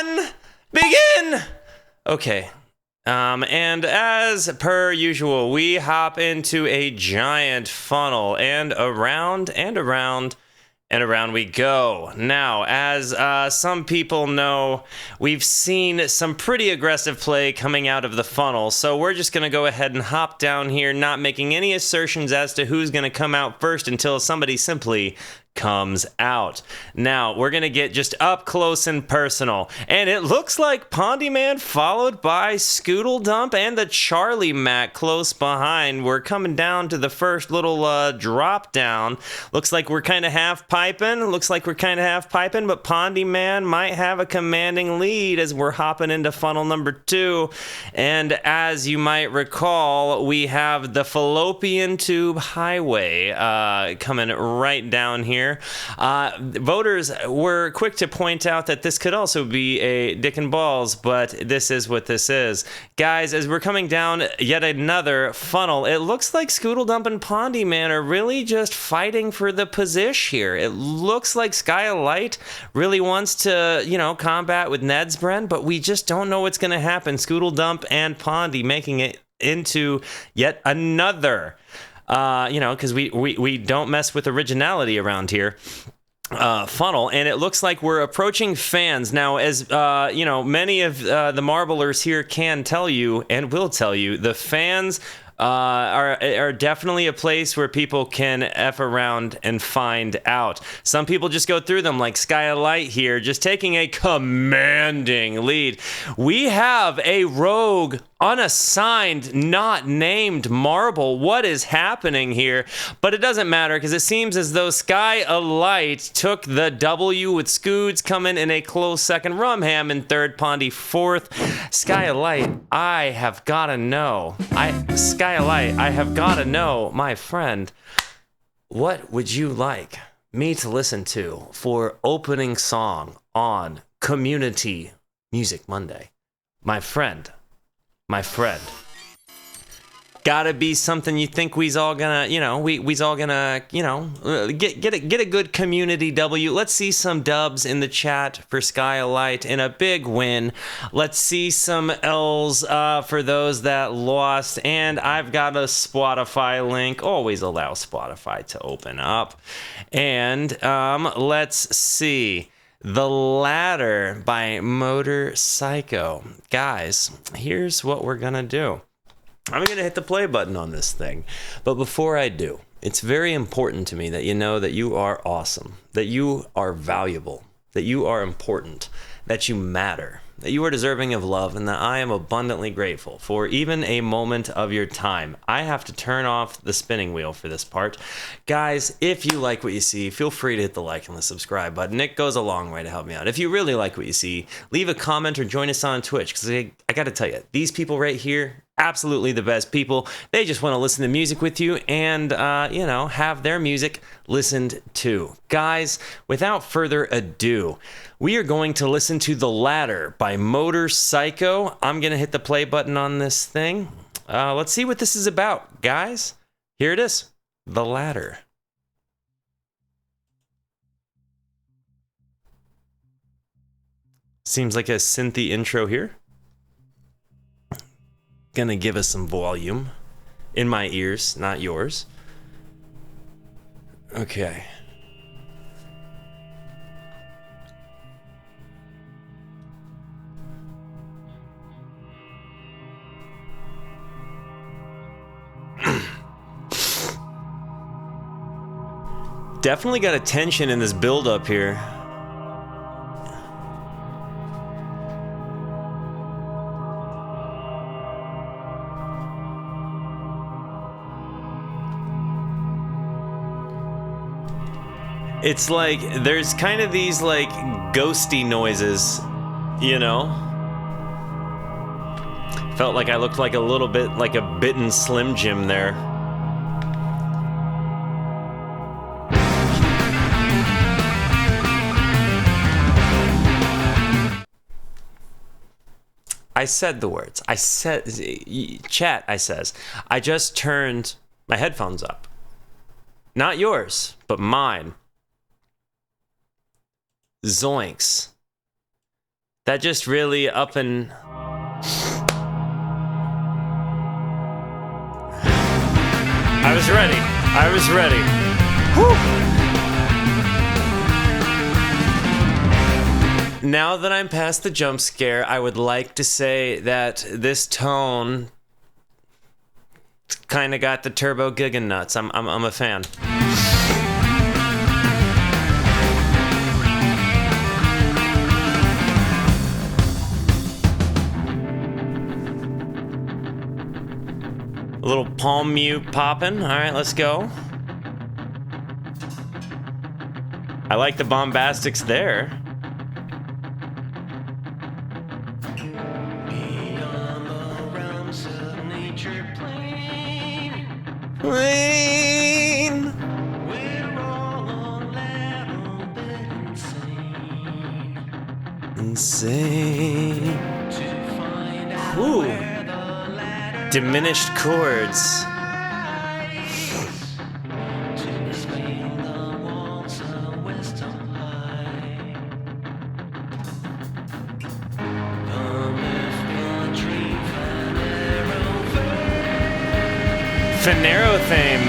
Fun! Begin! Okay. And as per usual, we hop into a giant funnel and around and around and around we go. Now, as some people know, we've seen some pretty aggressive play coming out of the funnel, so we're just going to go ahead and hop down here, not making any assertions as to who's going to come out first until somebody simply comes out. Now, we're going to get just up close and personal. And it looks like Pondy Man followed by Scoodle Dump and the Charlie Mac close behind. We're coming down to the first little drop down. Looks like we're kind of half piping. But Pondy Man might have a commanding lead as we're hopping into funnel number 2. And as you might recall, we have the Fallopian Tube Highway coming right down here. Voters were quick to point out that this could also be a dick and balls, but this is what this is. Guys, as we're coming down yet another funnel, it looks like Scoodle Dump and Pondy Man are really just fighting for the position here. It looks like Sky Light really wants to, combat with Nedsbren, but we just don't know what's going to happen. Scoodle Dump and Pondy making it into yet another because we don't mess with originality around here. Funnel, and it looks like we're approaching fans now. As many of the marblers here can tell you and will tell you, the fans are definitely a place where people can F around and find out. Some people just go through them, like Sky Light here, just taking a commanding lead. We have a rogue, unassigned, not named marble. What is happening here? But it doesn't matter, because it seems as though Sky Light took the W, with Scoods coming in a close second, Rumham in third, Pondy fourth. Sky Light, I have got to know, my friend, what would you like me to listen to for opening song on Community Music Monday? My friend. Gotta be something you think we's all gonna, we's all gonna, get a good community W. Let's see some dubs in the chat for Skylight in a big win. Let's see some L's for those that lost. And I've got a Spotify link. Always allow Spotify to open up. And let's see. The Ladder by Motorpsycho. Guys, here's what we're gonna do. I'm going to hit the play button on this thing. But before I do, it's very important to me that you know that you are awesome, that you are valuable, that you are important, that you matter, that you are deserving of love, and that I am abundantly grateful for even a moment of your time. I have to turn off the spinning wheel for this part. Guys, if you like what you see, feel free to hit the like and the subscribe button. It goes a long way to help me out. If you really like what you see, leave a comment or join us on Twitch, because I got to tell you, these people right here, absolutely the best people. They just want to listen to music with you and, have their music listened to. Guys, without further ado, we are going to listen to The Ladder by Motorpsycho. I'm going to hit the play button on this thing. Let's see what this is about, guys. Here it is. The Ladder. Seems like a synthy intro here. Gonna give us some volume in my ears, not yours. Okay. Definitely got a tension in this build up here. It's like there's kind of these like ghosty noises, Felt like I looked like a little bit like a bitten Slim Jim there. I said the words. I says, I just turned my headphones up. Not yours, but mine. Zoinks. That just really up and... I was ready. I was ready. Whew. Now that I'm past the jump scare, I would like to say that this tone kind of got the turbo giga nuts. I'm a fan. A little palm mute popping. All right, let's go. I like the bombastics there. Beyond the realms of nature Rain. we're all a little bit Insane. to find out Ooh. where the ladder Diminished chords. lies, to scale the walls of wisdom high. Come if the dream Finero theme.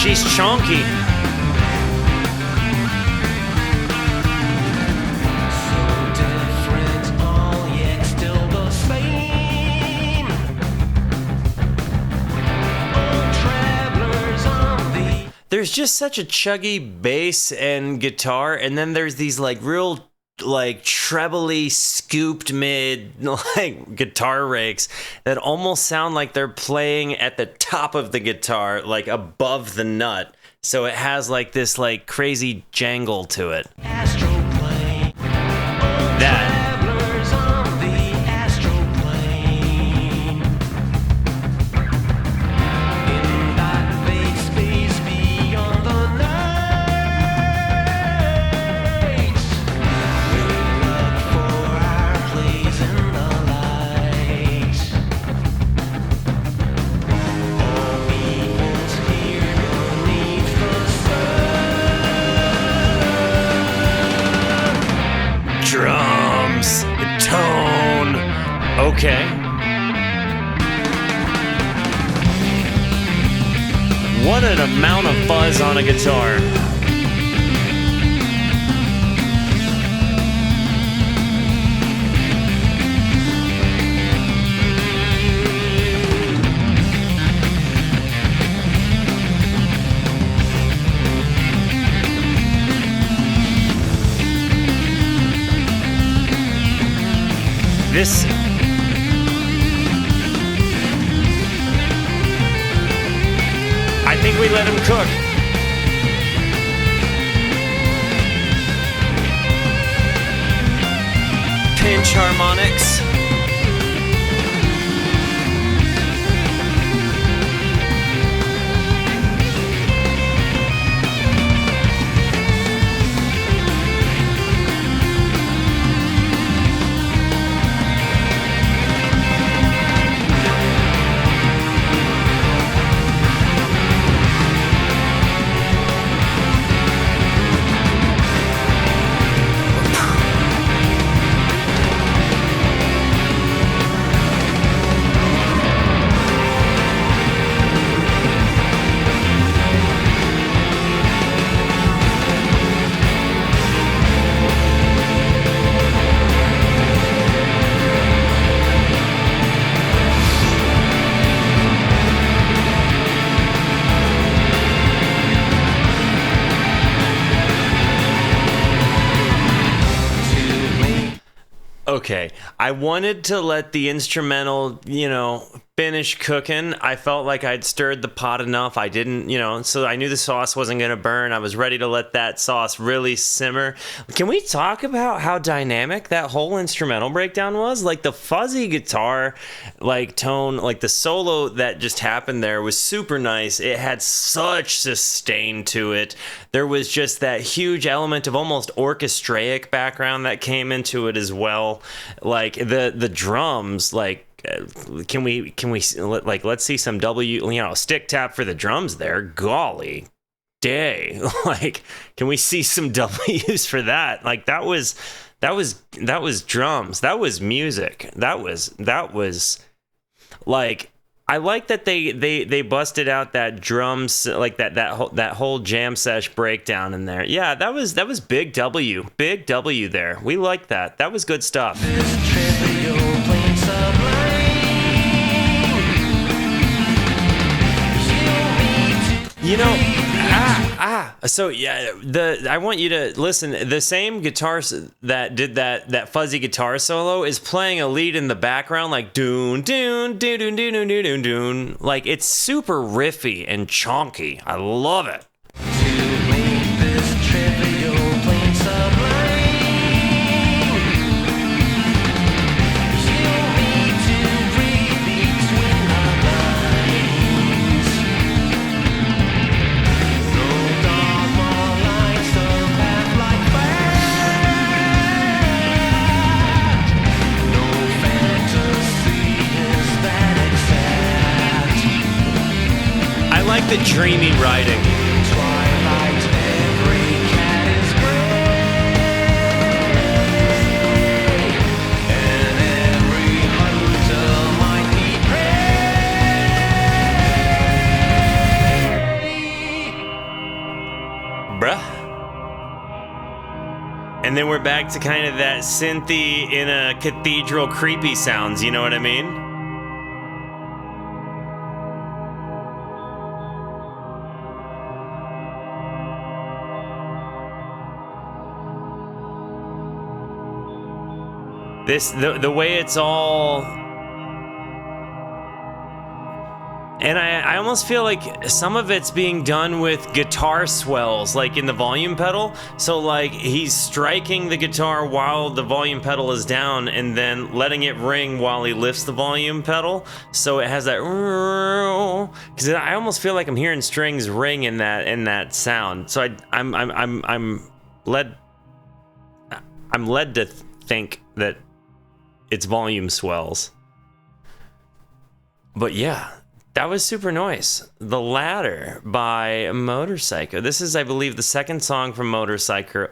She's chonky. so different, all yet still the same. All travelers on the There's just such a chuggy bass and guitar, and then there's these like real like trebly scooped mid like guitar rakes that almost sound like they're playing at the top of the guitar, like above the nut. So it has like this like crazy jangle to it. astral plane. That Travelers on the astral plane. In that vague space beyond the night, we look for our place in the light. All peoples here beneath the sun. drums, tone. Okay. What an amount of fuzz on a guitar. This I think we let him cook. Pinch harmonics. Okay, I wanted to let the instrumental, finish cooking. I felt like I'd stirred the pot enough. I didn't, so I knew the sauce wasn't going to burn. I was ready to let that sauce really simmer. Can we talk about how dynamic that whole instrumental breakdown was? Like the fuzzy guitar, like tone, like the solo that just happened there was super nice. It had such sustain to it. There was just that huge element of almost orchestraic background that came into it as well. Like the drums, like can we like, let's see some stick tap for the drums there. Golly day. Like, can we see some W's for that? Like, that was drums. That was music. That was like, I like that they busted out that drums, like that whole jam sesh breakdown in there. Yeah, that was big W there. We liked that. That was good stuff. You know, so yeah, I want you to listen. The same guitar that did that fuzzy guitar solo is playing a lead in the background, like doon doon doon doon doon doon doon doon. Like, it's super riffy and chonky. I love it. I like the dreamy writing. Twilight, every cat is gray, and every hunter might be prey. Bruh. And then we're back to kind of that synthy in a cathedral creepy sounds, you know what I mean? The way it's all, and I almost feel like some of it's being done with guitar swells, like in the volume pedal. So like, he's striking the guitar while the volume pedal is down, and then letting it ring while he lifts the volume pedal. So it has that, because I almost feel like I'm hearing strings ring in that sound. So I'm led to think that it's volume swells. But yeah, that was super nice. The Ladder by Motorpsycho. This is, I believe, the second song from Motorpsycho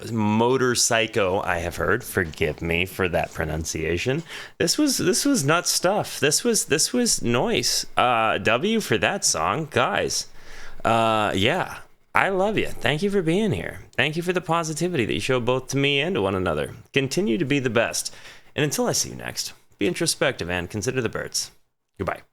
I have heard. Forgive me for that pronunciation. This was nut stuff. This was nice. W for that song, guys. Yeah, I love you. Thank you for being here. Thank you for the positivity that you show both to me and to one another. Continue to be the best. And until I see you next, be introspective and consider the birds. Goodbye.